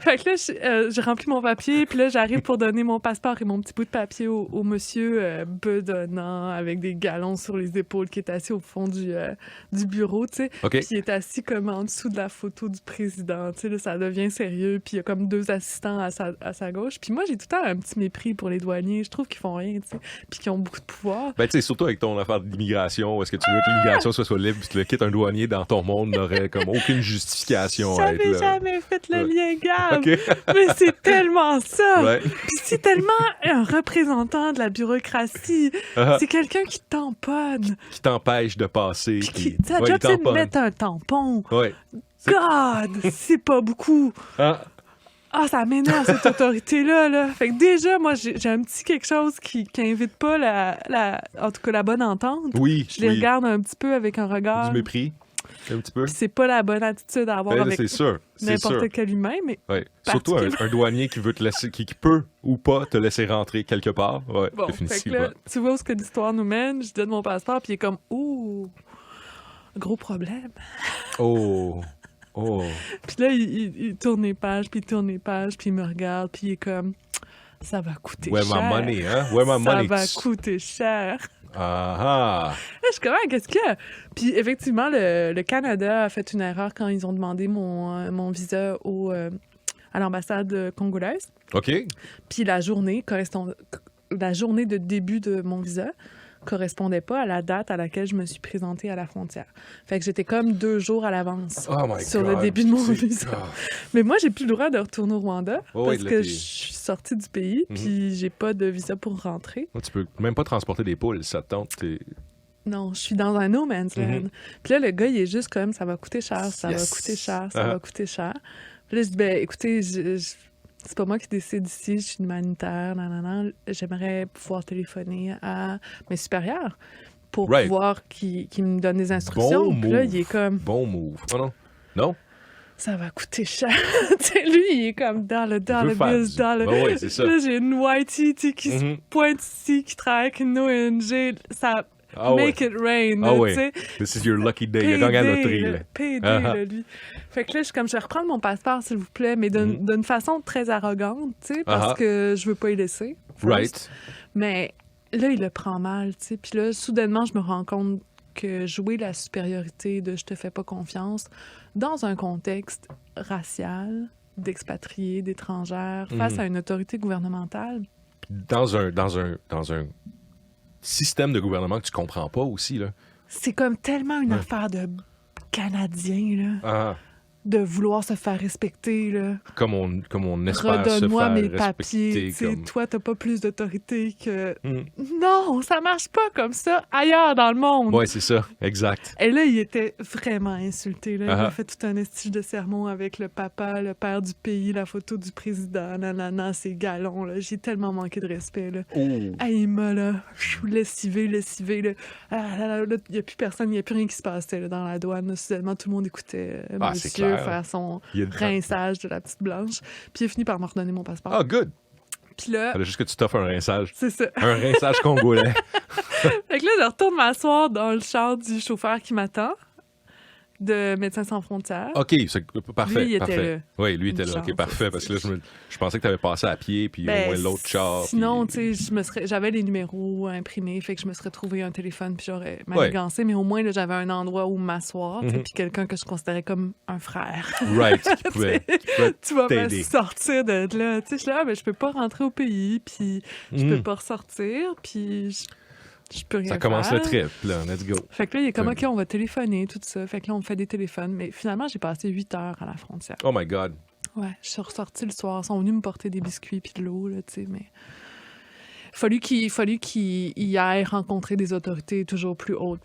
Fait que là, j'ai rempli mon papier, puis là, j'arrive pour donner mon passeport et mon petit bout de papier au monsieur bedonnant avec des galons sur les épaules qui est assis au fond du bureau, tu sais. OK. Puis il est assis comme en dessous de la photo du président, tu sais, là, ça devient sérieux, puis il y a comme 2 assistants à sa gauche. Puis moi, j'ai tout le temps un petit mépris pour les douaniers, je trouve qu'ils font rien, tu sais, puis qu'ils ont beaucoup de pouvoir. Ben, tu sais, surtout avec ton affaire d'immigration, est-ce que tu veux que l'immigration soit libre, puis tu le quittes un douanier dans ton monde n'aurait comme aucune justification à être J'avais là. jamais fait le lien, Gab. OK. Mais c'est tellement ça. Ouais. Puis c'est tellement un représentant de la bureaucratie. Ah. C'est quelqu'un qui tamponne. Qui t'empêche de passer. Puis Qui... sa Ouais, job, il c'est de tamponne. mettre un tampon. Ouais. God, c'est pas beaucoup. Ah. Ah, ça m'énerve, cette autorité-là, là. Fait que déjà, moi, j'ai un petit quelque chose qui invite pas en tout cas, la bonne entente. Oui. Je les regarde un petit peu avec un regard. Du mépris. Un petit peu. Puis c'est pas la bonne attitude à avoir Ben, avec c'est sûr. C'est n'importe sûr. quel humain, mais Ouais. Surtout un douanier qui veut te laisser, qui peut ou pas te laisser rentrer quelque part. Ouais, bon, fait que définitivement. là, tu vois où ce que l'histoire nous mène, je donne mon passeport, puis il est comme « Ouh, gros problème. » Oh. Oh. Puis là, il tourne les pages, puis il tourne les pages, puis il me regarde, puis il est comme « Ça va coûter Where cher. my money, hein? Where my Ça money? va coûter cher. » Ah Là, je suis comme, qu'est-ce qu'il y a? Puis effectivement, le Canada a fait une erreur quand ils ont demandé mon visa à l'ambassade congolaise. ah. OK. Puis la journée de début de mon visa correspondait pas à la date à laquelle je me suis présentée à la frontière. Fait que j'étais comme 2 jours à l'avance Oh my sur God. le début de mon C'est- visa. Ah. Mais moi, j'ai plus le droit de retourner au Rwanda Oh, parce oui, là, que t'es- je suis sortie du pays, puis j'ai pas de visa pour rentrer. Tu peux même pas transporter des poules, ça te tente. Non, je suis dans un no man's land. Puis là, le gars, il est juste comme, ça va coûter cher, ça Yes. va coûter cher, ça Ah. va coûter cher. Puis là, je dis, ben, écoutez, c'est pas moi qui décide ici, je suis humanitaire, nanana. J'aimerais pouvoir téléphoner à mes supérieurs pour Right. pouvoir qu'ils me donnent des instructions. Bon Puis là, move. il est comme, Bon move. Oh non? Non? ça va coûter cher. Tu sais, lui, il est comme dans le veut faire biz, du- dans le... Ben ouais, c'est ça. Là, j'ai une whitey, tu sais, qui se Mhm. pointe ici, qui travaille avec une ONG. Ça... Ah ouais. Make it rain, Ah là, ouais. tu sais. This is your lucky day. Il a gagné la loterie, là. PD, Ah ah. là, lui. Fait que là, je suis comme, je vais reprendre mon passeport, s'il vous plaît, mais d'une façon très arrogante, tu sais, parce Ah ah. que je veux pas y laisser. first. Right. Mais là, il le prend mal, tu sais. Puis là, soudainement, je me rends compte que jouer la supériorité de je te fais pas confiance dans un contexte racial, d'expatriés, d'étrangères, face à une autorité gouvernementale, Dans un système de gouvernement que tu comprends pas aussi, là. c'est comme tellement une affaire de Canadiens, là. Ah. De vouloir se faire respecter, là. Comme on espère se Redonne-moi faire mes respecter. papiers. Tu sais, Comme... toi, t'as pas plus d'autorité que... Mm. Non, ça marche pas comme ça ailleurs dans le monde. Ouais, c'est ça. Exact. Et là, il était vraiment insulté. Là. Il Ah. a fait tout un estige de sermon avec le papa, le père du pays, la photo du président, nanana, ses galons. Là. J'ai tellement manqué de respect. Là. Oh. Ah, il m'a là, lessivé. Là. Ah, là, il n'y a plus personne, il n'y a plus rien qui se passait là, dans la douane. Là. Soudainement, tout le monde écoutait Ah, c'est monsieur clair. faire son Il y a- rinçage de la petite blanche. Puis il a fini par me redonner mon passeport. Ah, good. Puis là, Fallait juste que tu t'offres un rinçage. c'est ça. Un rinçage congolais. Fait que là, je retourne m'asseoir dans le char du chauffeur qui m'attend, de Médecins sans frontières. OK, c'est parfait. Lui, il était parfait. là. Oui, lui, il était Une là. OK, chance, parfait. Parce que là, je pensais que tu avais passé à pied, puis Ben, au moins l'autre char. Sinon, puis- tu sais, j'avais les numéros imprimés, fait que je me serais trouvé un téléphone, puis j'aurais manigancé, mais au moins, là, j'avais un endroit où m'asseoir, tu sais, puis quelqu'un que je considérais comme un frère. Right, qui pouvait Tu vas me t'aider. sortir de là. Tu sais, je suis là, mais je peux pas rentrer au pays, puis je peux pas ressortir, puis je peux rien Ça commence faire. le trip, là. Let's go. Fait que là, il est comme, Ouais. OK, on va téléphoner, tout ça. Fait que là, on fait des téléphones. Mais finalement, j'ai passé 8 heures à la frontière. Oh my God. Ouais, je suis ressortie le soir. Ils sont venus me porter des biscuits puis de l'eau, là, tu sais, mais... fallu qu'il aille rencontrer des autorités toujours plus hautes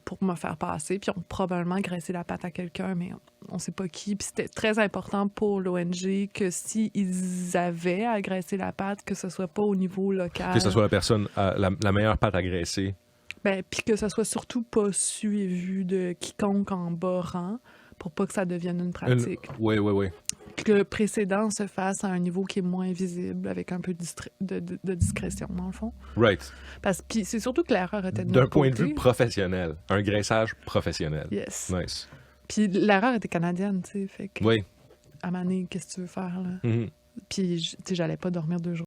pour me faire passer. Puis ils ont probablement graissé la patte à quelqu'un, mais on sait pas qui. Puis c'était très important pour l'ONG que s'ils avaient à graisser la patte, que ce soit pas au niveau local. Que ce soit la personne, la meilleure patte à graisser. Ben, puis que ce soit surtout pas su et vu de quiconque en bas rang pour pas que ça devienne une pratique. Oui. Que le précédent se fasse à un niveau qui est moins visible, avec un peu de discrétion, dans le fond. Right. Parce que c'est surtout que l'erreur était de D'un notre point de côté. vue professionnel. Un graissage professionnel. Yes. Nice. Puis l'erreur était canadienne, tu sais, fait que... Oui. à Mané, qu'est-ce que tu veux faire, là? Mhm. Puis, tu sais, j'allais pas dormir 2 jours.